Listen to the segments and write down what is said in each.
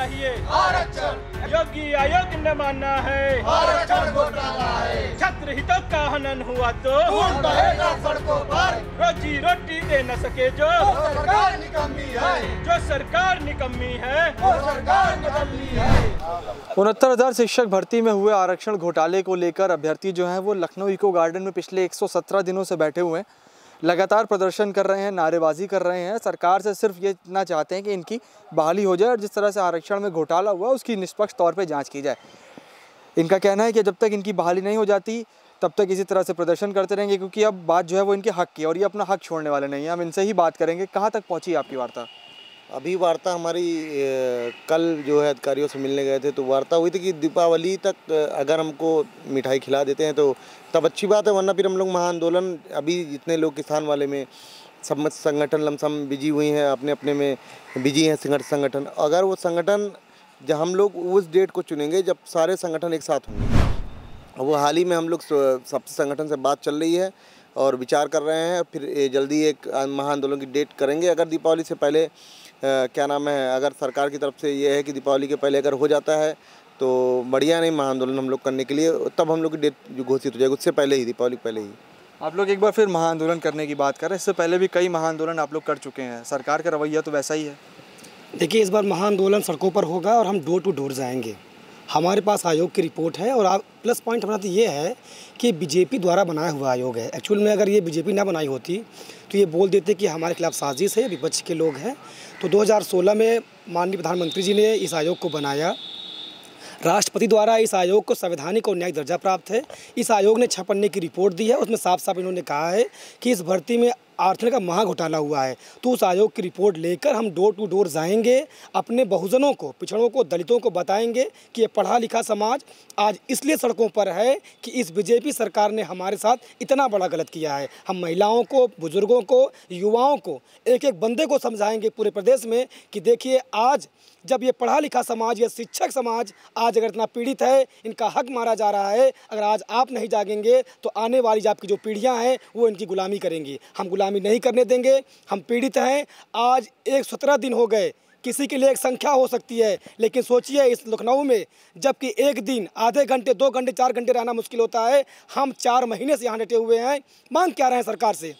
चाहिए आरक्षण, योगी आयोग ने मानना है आरक्षण घोटाला है। छात्र हितों का हनन हुआ तो खून बहेगा सड़कों पर, रोजी रोटी दे न सके जो सरकार निकम्मी है, जो सरकार निकम्मी है वो सरकार निकम्मी है। 69,000 शिक्षक भर्ती में हुए आरक्षण घोटाले को लेकर अभ्यर्थी जो हैं वो लखनऊ इको गार्डन में पिछले 117 दिनों से बैठे हुए हैं। लगातार प्रदर्शन कर रहे हैं, नारेबाजी कर रहे हैं। सरकार से सिर्फ ये इतना चाहते हैं कि इनकी बहाली हो जाए और जिस तरह से आरक्षण में घोटाला हुआ उसकी निष्पक्ष तौर पे जांच की जाए। इनका कहना है कि जब तक इनकी बहाली नहीं हो जाती तब तक इसी तरह से प्रदर्शन करते रहेंगे, क्योंकि अब बात जो है वो इनके हक की है और ये अपना हक छोड़ने वाले नहीं हैं। हम इनसे ही बात करेंगे। कहाँ तक पहुँची आपकी वार्ता? अभी वार्ता हमारी कल जो है अधिकारियों से मिलने गए थे तो वार्ता हुई थी कि दीपावली तक अगर हमको मिठाई खिला देते हैं तो तब अच्छी बात है, वरना फिर हम लोग महाआंदोलन, अभी जितने लोग किसान वाले में सब संगठन लमसम बिजी हुई हैं, अपने अपने में बिजी हैं संगठन। अगर वो संगठन जब हम लोग उस डेट को चुनेंगे जब सारे संगठन एक साथ होंगे, वो हाल ही में हम लोग सब संगठन से बात चल रही है और विचार कर रहे हैं, फिर जल्दी एक महाआंदोलन की डेट करेंगे। अगर दीपावली से पहले क्या नाम है, अगर सरकार की तरफ से ये है कि दीपावली के पहले अगर हो जाता है तो बढ़िया, नहीं महाआंदोलन हम लोग करने के लिए तब हम लोग की डेट जो घोषित हो जाएगी उससे पहले ही, दीपावली पहले ही। आप लोग एक बार फिर महाआंदोलन करने की बात कर रहे हैं। इससे पहले भी कई महाआंदोलन आप लोग कर चुके हैं, सरकार का रवैया तो वैसा ही है। देखिए, इस बार महाआंदोलन सड़कों पर होगा और हम डोर टू डोर जाएंगे। हमारे पास आयोग की रिपोर्ट है और प्लस पॉइंट हमारा तो ये है कि बीजेपी द्वारा बनाया हुआ आयोग है। एक्चुअल में अगर ये बीजेपी ना बनाई होती तो ये बोल देते कि हमारे खिलाफ साजिश है, विपक्ष के लोग हैं। तो 2016 में माननीय प्रधानमंत्री जी ने इस आयोग को बनाया। राष्ट्रपति द्वारा इस आयोग को संवैधानिक और न्यायिक दर्जा प्राप्त है। इस आयोग ने 6 पन्ने की रिपोर्ट दी है, उसमें साफ साफ इन्होंने कहा है कि इस भर्ती में आरक्षण का महा घोटाला हुआ है। तो उस आयोग की रिपोर्ट लेकर हम डोर टू डोर जाएंगे, अपने बहुजनों को, पिछड़ों को, दलितों को बताएंगे कि ये पढ़ा लिखा समाज आज इसलिए सड़कों पर है कि इस बीजेपी सरकार ने हमारे साथ इतना बड़ा गलत किया है। हम महिलाओं को, बुजुर्गों को, युवाओं को, एक एक बंदे को समझाएंगे पूरे प्रदेश में कि देखिए, आज जब ये पढ़ा लिखा समाज, ये शिक्षक समाज आज अगर इतना पीड़ित है, इनका हक मारा जा रहा है, अगर आज आप नहीं जागेंगे तो आने वाली आपकी जो पीढ़ियां हैं वो इनकी गुलामी करेंगी। हम गुलामी नहीं करने देंगे। हम पीड़ित हैं। आज 117 दिन हो गए। किसी के लिए एक संख्या हो सकती है, लेकिन सोचिए इस लखनऊ में जबकि एक दिन आधे घंटे, 2 घंटे, 4 घंटे रहना मुश्किल होता है, हम 4 महीने से यहाँ डटे हुए हैं। मांग क्या रहे हैं सरकार से?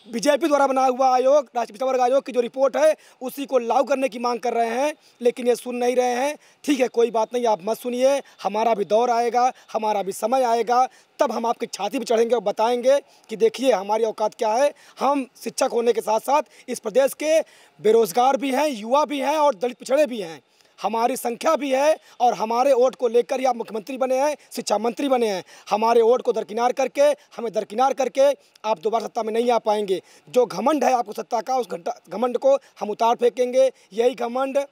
बीजेपी द्वारा बनाया हुआ आयोग, राष्ट्रीय पिछड़ा वर्ग आयोग की जो रिपोर्ट है उसी को लागू करने की मांग कर रहे हैं, लेकिन ये सुन नहीं रहे हैं। ठीक है, कोई बात नहीं, आप मत सुनिए, हमारा भी दौर आएगा, हमारा भी समय आएगा, तब हम आपकी छाती पर चढ़ेंगे और बताएंगे कि देखिए हमारी औकात क्या है। हम शिक्षक होने के साथ साथ इस प्रदेश के बेरोजगार भी हैं, युवा भी हैं और दलित पिछड़े भी हैं। हमारी संख्या भी है और हमारे वोट को लेकर ही आप मुख्यमंत्री बने हैं, शिक्षा मंत्री बने हैं। हमारे वोट को दरकिनार करके, हमें दरकिनार करके आप दोबारा सत्ता में नहीं आ पाएंगे। जो घमंड है आपको सत्ता का, उस घमंड को हम उतार फेंकेंगे। यही घमंड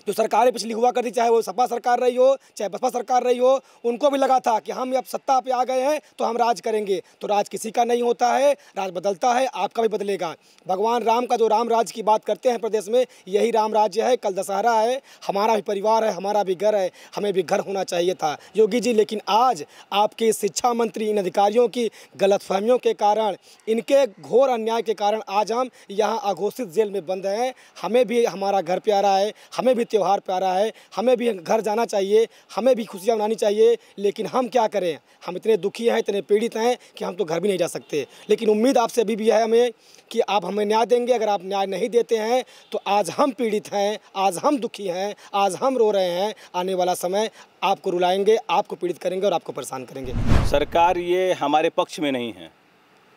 जो सरकारें पिछली हुआ करती, चाहे वो सपा सरकार रही हो, चाहे बसपा सरकार रही हो, उनको भी लगा था कि हम अब सत्ता पे आ गए हैं तो हम राज करेंगे। तो राज किसी का नहीं होता है, राज बदलता है, आपका भी बदलेगा। भगवान राम का जो राम राज्य की बात करते हैं प्रदेश में, यही राम राज्य है। कल दशहरा है, हमारा भी परिवार है, हमारा भी घर है, हमें भी घर होना चाहिए था योगी जी। लेकिन आज आपके शिक्षा मंत्री, इन अधिकारियों की गलतफहमियों के कारण, इनके घोर अन्याय के कारण आज हम यहाँ अघोषित जेल में बंद हैं। हमें भी हमारा घर प्यारा है, हमें भी त्यौहार प्यारा है, हमें भी घर जाना चाहिए, हमें भी खुशियाँ मनानी चाहिए। लेकिन हम क्या करें, हम इतने दुखी हैं, इतने पीड़ित हैं कि हम तो घर भी नहीं जा सकते। लेकिन उम्मीद आपसे अभी भी है हमें कि आप हमें न्याय देंगे। अगर आप न्याय नहीं देते हैं तो आज हम पीड़ित हैं, आज हम दुखी हैं, आज हम रो रहे हैं। आने वाला समय आपको रुलाएंगे, आपको पीड़ित करेंगे और आपको परेशान करेंगे। सरकार ये हमारे पक्ष में नहीं है।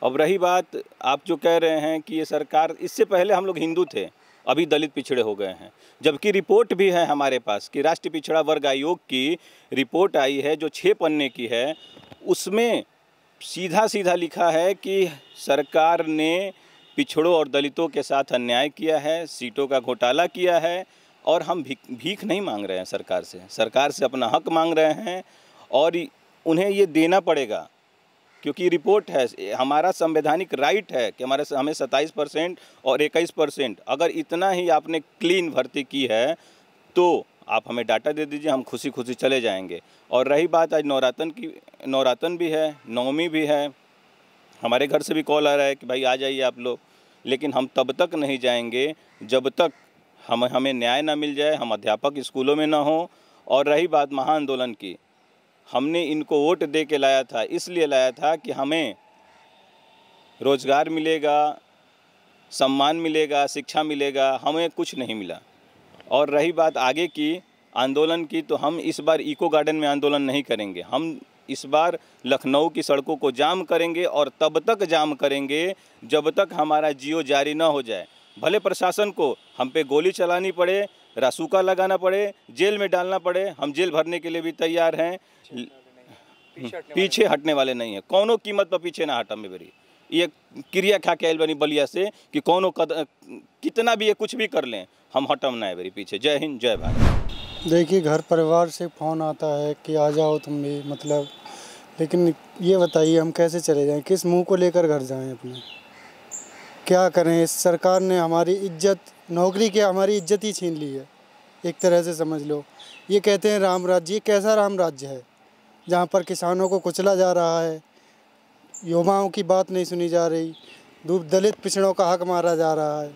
अब रही बात आप जो कह रहे हैं कि ये सरकार, इससे पहले हम लोग हिंदू थे, अभी दलित पिछड़े हो गए हैं। जबकि रिपोर्ट भी है हमारे पास कि राष्ट्रीय पिछड़ा वर्ग आयोग की रिपोर्ट आई है जो 6 पन्ने की है। उसमें सीधा सीधा लिखा है कि सरकार ने पिछड़ों और दलितों के साथ अन्याय किया है, सीटों का घोटाला किया है। और हम भीख नहीं मांग रहे हैं सरकार से अपना हक मांग रहे हैं और उन्हें ये देना पड़ेगा, क्योंकि रिपोर्ट है, हमारा संवैधानिक राइट है कि हमें 27% और 21%, अगर इतना ही आपने क्लीन भर्ती की है तो आप हमें डाटा दे दीजिए, हम खुशी खुशी चले जाएंगे। और रही बात आज नवरातन भी है, नवमी भी है, हमारे घर से भी कॉल आ रहा है कि भाई आ जाइए आप लोग, लेकिन हम तब तक नहीं जाएंगे जब तक हमें न्याय ना मिल जाए, हम अध्यापक स्कूलों में ना हो। और रही बात महाआंदोलन की, हमने इनको वोट दे के लाया था, इसलिए लाया था कि हमें रोज़गार मिलेगा, सम्मान मिलेगा, शिक्षा मिलेगा, हमें कुछ नहीं मिला। और रही बात आगे की आंदोलन की, तो हम इस बार इको गार्डन में आंदोलन नहीं करेंगे। हम इस बार लखनऊ की सड़कों को जाम करेंगे और तब तक जाम करेंगे जब तक हमारा जियो जारी ना हो जाए। भले प्रशासन को हम पे गोली चलानी पड़े, रासुका लगाना पड़े, जेल में डालना पड़े, हम जेल भरने के लिए भी तैयार हैं। पीछे हटने वाले नहीं हैं, कौनो कीमत पर पीछे ना हटम मेरी। ये क्रिया खा के आयल बनी बलिया से कि कौनो कितना भी ये कुछ भी कर लें, हम हटम ना है मेरी पीछे। जय हिंद, जय भारत। देखिए, घर परिवार से फ़ोन आता है कि आ जाओ तुम भी, मतलब, लेकिन ये बताइए हम कैसे चले जाएं, किस मुंह को लेकर घर जाएं अपने, क्या करें। इस सरकार ने हमारी इज्जत, नौकरी की हमारी इज्जत ही छीन ली है, एक तरह से समझ लो। ये कहते हैं राम राज्य, ये कैसा राम राज्य है जहाँ पर किसानों को कुचला जा रहा है, युवाओं की बात नहीं सुनी जा रही, दलित पिछड़ों का हक मारा जा रहा है।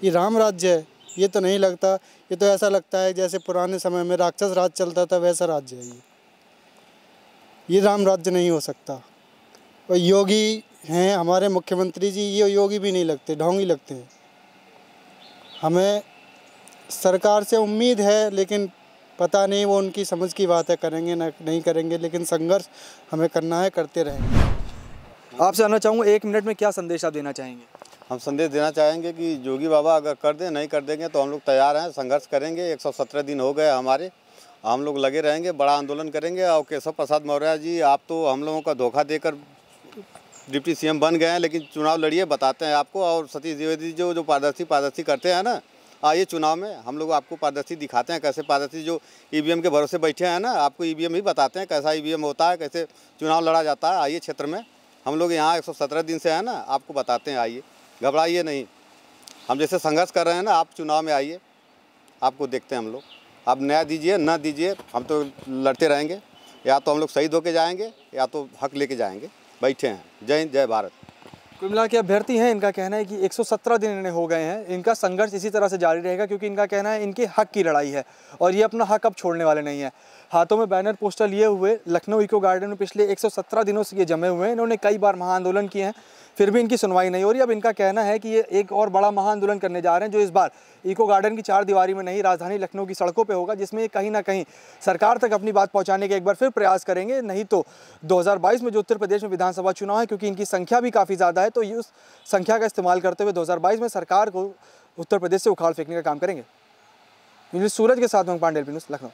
ये राम राज्य है? ये तो नहीं लगता। ये तो ऐसा लगता है जैसे पुराने समय में राक्षस राज चलता था, वैसा राज्य है ये राम राज्य नहीं हो सकता। और योगी हैं हमारे मुख्यमंत्री जी, ये योगी भी नहीं लगते, ढोंगी लगते हैं। हमें सरकार से उम्मीद है, लेकिन पता नहीं वो उनकी समझ की बात है, करेंगे ना नहीं करेंगे, लेकिन संघर्ष हमें करना है, करते रहेंगे। आपसे जानना चाहूँगा, 1 मिनट में क्या संदेश आप देना चाहेंगे? हम संदेश देना चाहेंगे कि जोगी बाबा अगर कर दें, नहीं कर देंगे तो हम लोग तैयार हैं, संघर्ष करेंगे। 117 दिन हो गए हमारे, हम लोग लगे रहेंगे, बड़ा आंदोलन करेंगे। और केशव प्रसाद मौर्य जी, आप तो हम लोगों का धोखा देकर डिप्टी सीएम बन गए हैं, लेकिन चुनाव लड़िए, बताते हैं आपको। और सतीश द्विवेदी जो पारदर्शी करते हैं ना, आइए चुनाव में हम लोग आपको पारदर्शी दिखाते हैं, कैसे पारदर्शी। जो ईवीएम के भरोसे बैठे हैं ना, आपको ईवीएम ही बताते हैं कैसा ईवीएम होता है, कैसे चुनाव लड़ा जाता है। आइए क्षेत्र में, हम लोग यहाँ 117 दिन से हैं ना, आपको बताते हैं। आइए, घबराइए नहीं। हम जैसे संघर्ष कर रहे हैं ना, आप चुनाव में आइए, आपको देखते हैं हम लोग। आप न्याय दीजिए ना दीजिए, हम तो लड़ते रहेंगे। या तो हम लोग शहीद होके जाएंगे या तो हक लेके जाएंगे। बैठे हैं। जय हिंद, जय भारत। कुल मिला के अभ्यर्थी हैं, इनका कहना है कि 117 दिन इन्हें हो गए हैं, इनका संघर्ष इसी तरह से जारी रहेगा, क्योंकि इनका कहना है इनके हक की लड़ाई है और ये अपना हक अब छोड़ने वाले नहीं है। हाथों में बैनर पोस्टर लिए हुए लखनऊ इको गार्डन में पिछले 117 दिनों से ये जमे हुए हैं। इन्होंने कई बार महाआंदोलन किए हैं, फिर भी इनकी सुनवाई नहीं हो रही। अब इनका कहना है कि ये एक और बड़ा महाआंदोलन करने जा रहे हैं, जो इस बार इको गार्डन की 4 दीवारी में नहीं, राजधानी लखनऊ की सड़कों पे होगा, जिसमें कहीं ना कहीं सरकार तक अपनी बात पहुंचाने के एक बार फिर प्रयास करेंगे। नहीं तो 2022 में जो उत्तर प्रदेश में विधानसभा चुनाव है, क्योंकि इनकी संख्या भी काफ़ी ज़्यादा है, तो ये उस संख्या का इस्तेमाल करते हुए 2022 में सरकार को उत्तर प्रदेश से उखाड़ फेंकने का काम करेंगे। सूरज के साथ में पांडेल, लखनऊ।